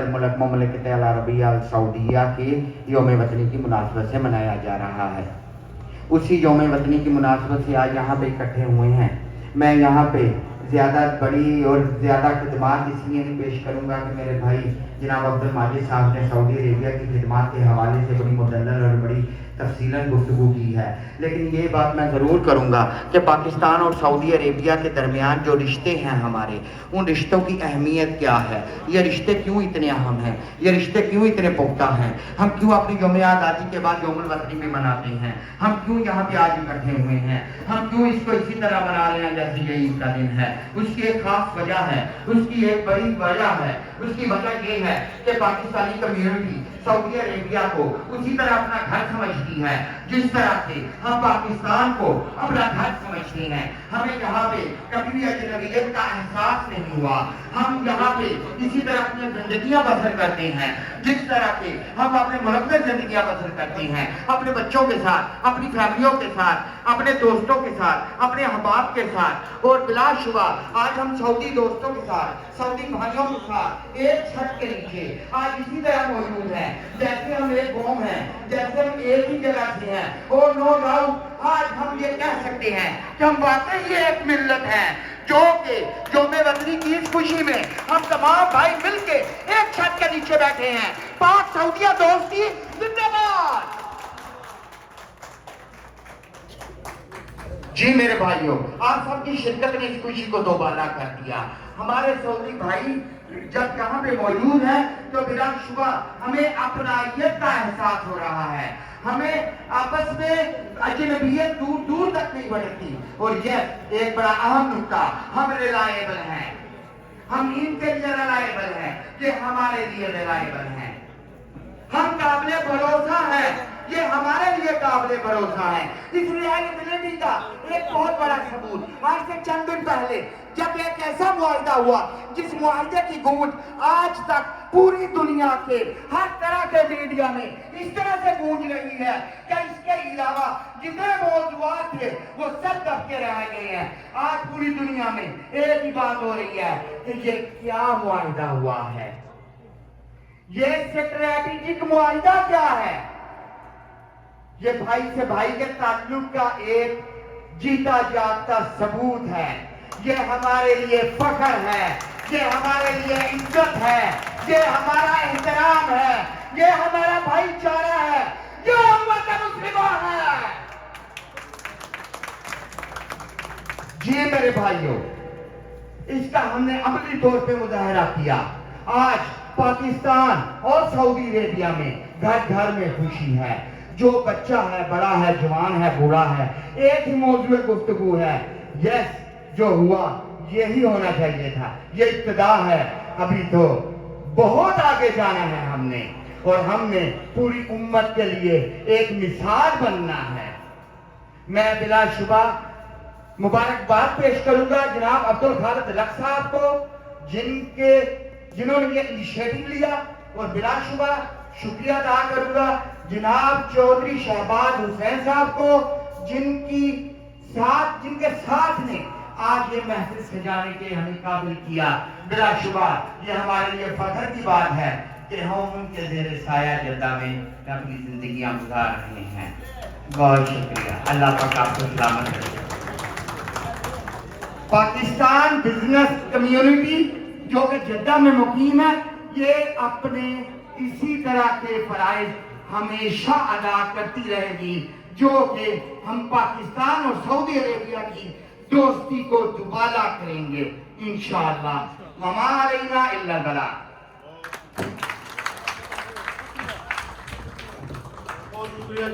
मुल्क ममलिकत अल अरबिया अल सऊदिया के यौम वतनी की मुनासबत से मनाया जा रहा है। उसी यौम वतनी की मुनासबत से आज यहाँ पे इकट्ठे हुए हैं। मैं यहाँ पे ज़्यादा बड़ी और ज़्यादा खिदमात इसलिए नहीं पेश करूँगा कि मेरे भाई जनाब अब्दुल माजिद साहब ने सऊदी अरेबिया की खिदमात के हवाले से बड़ी मुदल्लल और बड़ी तफसीलन गुफ्तगू की है, लेकिन ये बात मैं ज़रूर करूँगा कि पाकिस्तान और सऊदी अरेबिया के दरमियान जो रिश्ते हैं हमारे, उन रिश्तों की अहमियत क्या है, ये रिश्ते क्यों इतने अहम हैं, ये रिश्ते क्यों इतने पुख्ता हैं, हम क्यों अपनी यौम आज़ादी के बाद यौमुल वतनी में मनाते हैं, हम क्यों यहाँ पे आज इकट्ठे हुए हैं, हम क्यों इसको इसी तरह मना रहे हैं जैसे ये ईद का दिन है। उसकी एक खास वजह है, उसकी एक बड़ी वजह है। उसकी वजह ये है कि पाकिस्तानी कम्युनिटी सऊदी अरेबिया को उसी तरह अपना घर समझती है जिस तरह से हम पाकिस्तान को अपना घर समझते हैं। हमें यहाँ पे कभी भी अजनबियत का एहसास नहीं हुआ। हम यहाँ पे इसी तरह अपनी जिंदगियां बसर करते हैं जिस तरह से हम अपने मुल्क में जिंदगियां बसर करते हैं, अपने बच्चों के साथ, अपनी फैमिलियों के साथ, अपने दोस्तों के साथ, अपने अहबाब के साथ। और बिलाशुबा आज हम सऊदी दोस्तों के साथ, सऊदी भाइयों के साथ एक छत के नीचे आज इसी तरह मौजूद हैं जैसे हम एक कौम हैं, जैसे हम एक ही जगह से हैं। और नो डाउट आज हम ये कह सकते हैं कि हम वाकई ये एक मिल्लत है जो कि यौम वतनी की इस खुशी में हम तमाम भाई मिलके एक छत के नीचे बैठे हैं। पाक सऊदिया दोस्ती जिंदाबाद। जी मेरे भाइयों, आप सबकी शिरकत ने इस खुशी को दोबारा कर दिया। हमारे सऊदी भाई जब यहाँ पे मौजूद है तो बिलाशुबा हमें अपनाइयत का एहसास हो रहा है। हमें आपस में अजनबियत दूर दूर तक नहीं बढ़ती। और यह एक बड़ा अहम नुक्ता, हम रिलायबल हैं, हम इनके लिए रिलायबल हैं कि हमारे लिए रिलायबल हैं, हम काबिल भरोसा हैं, ये हमारे लिए काबिल भरोसा है। इस रिलायबिलिटी का एक बहुत बड़ा सबूत आज से चंद दिन पहले जब एक ऐसा मुआहिदा हुआ जिस मुआहिदे की गूंज आज तक पूरी दुनिया के हर तरह के मीडिया में इस तरह से गूंज रही है कि इसके अलावा जितने मौजूद थे वो सब दबके रह गए हैं। आज पूरी दुनिया में एक ही बात हो रही है कि ये क्या मुआहिदा हुआ है, ये स्ट्रैटेजिक मुआहिदा क्या है। ये भाई से भाई के ताल्लुक का एक जीता जागता सबूत है। ये हमारे लिए फख्र है, ये हमारे लिए इज्जत है, ये हमारा एहतराम है, ये हमारा भाईचारा है, ये उम्मत मुस्लिमा है। जी मेरे भाइयों, इसका हमने अमली तौर पे मुजाहरा किया। आज पाकिस्तान और सऊदी अरेबिया में घर घर में खुशी है। जो बच्चा है, बड़ा है, जवान है, बूढ़ा है, एक ही मौजूद गुफ्तगू है, यस जो हुआ यही होना चाहिए था, ये इब्तिदा है, अभी तो बहुत आगे जाना है हमने, और हमने पूरी उम्मत के लिए एक मिसाल बनना है। मैं बिलाशुबा मुबारकबाद पेश करूंगा जनाब अब्दुल खालिद लक साहब को जिन्होंने ये इनिशिएटिव लिया, और बिलाशुबा शुक्रिया अदा करूंगा जनाब चौधरी शहबाज हुसैन साहब को जिनके साथ ने आज ये महफिल सजाने के हमें काबिल किया। बिलाशुबा ये हमारे लिए फख्र की बात है कि हम उनके ज़ेरे साया जद्दा में अपनी जिंदगियां गुजार रहे हैं। बहुत शुक्रिया, अल्लाह पाक आपको सलामत रखे। पाकिस्तान बिजनेस कम्युनिटी जो कि जद्दा में मुकीम है, ये अपने इसी तरह के फराइज हमेशा अदा करती रहेगी जो कि हम पाकिस्तान और सऊदी अरेबिया की दोस्ती को दुबारा करेंगे इंशाअल्लाह। वमा अलैना इल्ला अल बलाग।